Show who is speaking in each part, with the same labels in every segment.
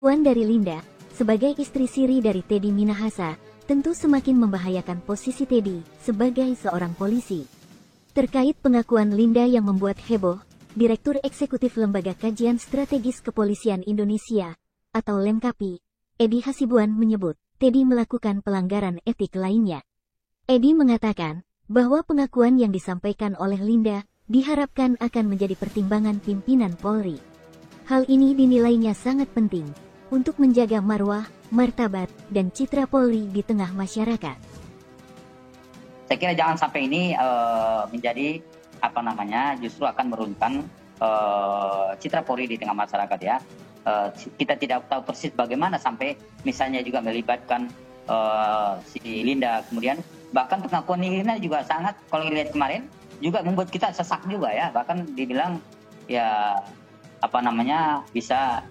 Speaker 1: Pengakuan dari Linda, sebagai istri siri dari Teddy Minahasa, tentu semakin membahayakan posisi Teddy sebagai seorang polisi. Terkait pengakuan Linda yang membuat heboh, Direktur Eksekutif Lembaga Kajian Strategis Kepolisian Indonesia, atau Lemkapi, Edi Hasibuan menyebut, Teddy melakukan pelanggaran etik lainnya. Edi mengatakan, bahwa pengakuan yang disampaikan oleh Linda, diharapkan akan menjadi pertimbangan pimpinan Polri. Hal ini dinilainya sangat penting untuk menjaga marwah, martabat, dan citra Polri di tengah masyarakat.
Speaker 2: Saya kira jangan sampai ini menjadi justru akan meruntuhkan citra Polri di tengah masyarakat ya. Kita tidak tahu persis bagaimana sampai misalnya juga melibatkan si Linda, kemudian bahkan pengakuan Linda juga sangat, kalau dilihat kemarin juga membuat kita sesak juga ya, bahkan dibilang ya bisa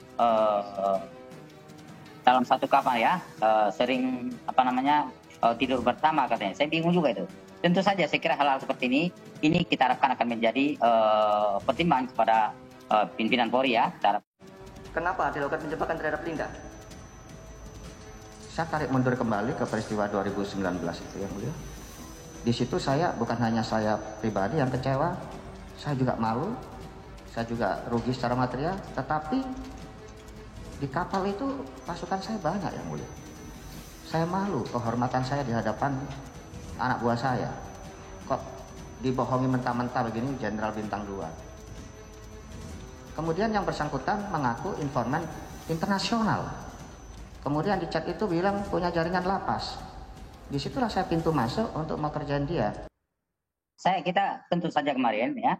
Speaker 2: dalam satu kamar ya, sering tidur bersama katanya. Saya bingung juga itu. Tentu saja saya kira hal-hal seperti ini kita harapkan akan menjadi pertimbangan kepada pimpinan Polri ya.
Speaker 3: Kenapa dilakukan penjebakan terhadap Linda? Saya tarik mundur kembali ke peristiwa 2019 itu yang mulia. Di situ bukan hanya saya pribadi yang kecewa, saya juga malu, saya juga rugi secara material, tetapi di kapal itu pasukan saya banyak yang mulia. Saya malu kehormatan saya di hadapan anak buah saya. Kok dibohongi mentah-mentah begini Jenderal Bintang 2. Kemudian yang bersangkutan mengaku informan internasional. Kemudian di chat itu bilang punya jaringan lapas. Disitulah saya pintu masuk untuk mau kerjain dia.
Speaker 2: Kita tentu saja kemarin ya,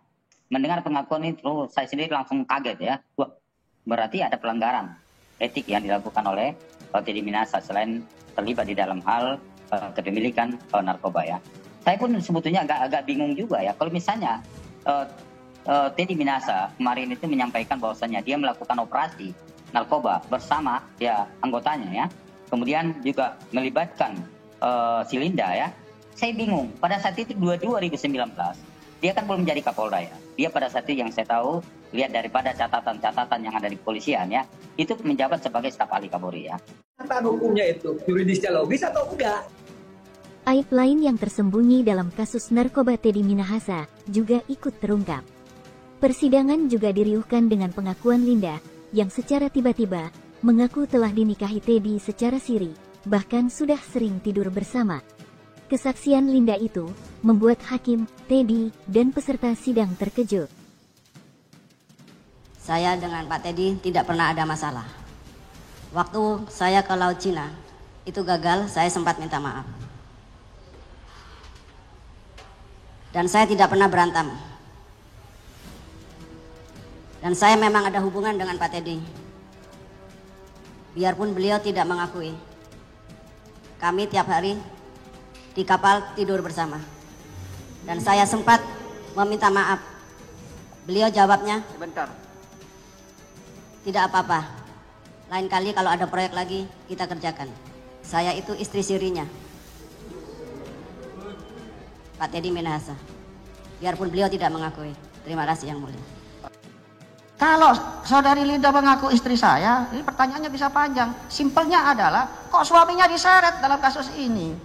Speaker 2: mendengar pengakuan itu saya sendiri langsung kaget ya. Wah, berarti ada pelanggaran etik yang dilakukan oleh Teddy Minahasa selain terlibat di dalam hal kepemilikan narkoba ya. Saya pun sebetulnya agak bingung juga ya, kalau misalnya Teddy Minahasa kemarin itu menyampaikan bahwasannya dia melakukan operasi narkoba bersama ya anggotanya ya, kemudian juga melibatkan si Linda ya. Saya bingung, pada saat itu 2019 dia kan belum menjadi Kapolda ya. Dia pada saat itu yang saya tahu, lihat daripada catatan-catatan yang ada di kepolisian ya, itu menjabat sebagai staf ahli Kapolri ya.
Speaker 4: Tentang hukumnya itu yuridisnya logis atau enggak?
Speaker 1: Aib lain yang tersembunyi dalam kasus narkoba Teddy Minahasa juga ikut terungkap. Persidangan juga diriuhkan dengan pengakuan Linda yang secara tiba-tiba mengaku telah dinikahi Teddy secara siri, bahkan sudah sering tidur bersama. Kesaksian Linda itu membuat hakim, Teddy, dan peserta sidang terkejut.
Speaker 5: Saya dengan Pak Teddy tidak pernah ada masalah. Waktu saya ke Laut Cina, itu gagal, saya sempat minta maaf. Dan saya tidak pernah berantem. Dan saya memang ada hubungan dengan Pak Teddy. Biarpun beliau tidak mengakui. Kami tiap hari di kapal tidur bersama. Dan saya sempat meminta maaf. Beliau jawabnya,
Speaker 3: Sebentar.
Speaker 5: tidak apa-apa. Lain kali kalau ada proyek lagi, kita kerjakan. Saya itu istri sirinya, Pak Teddy Minahasa. Biarpun beliau tidak mengakui. Terima kasih yang mulia.
Speaker 3: Kalau saudari Linda mengaku istri saya, ini pertanyaannya bisa panjang. Simpelnya adalah, kok suaminya diseret dalam kasus ini?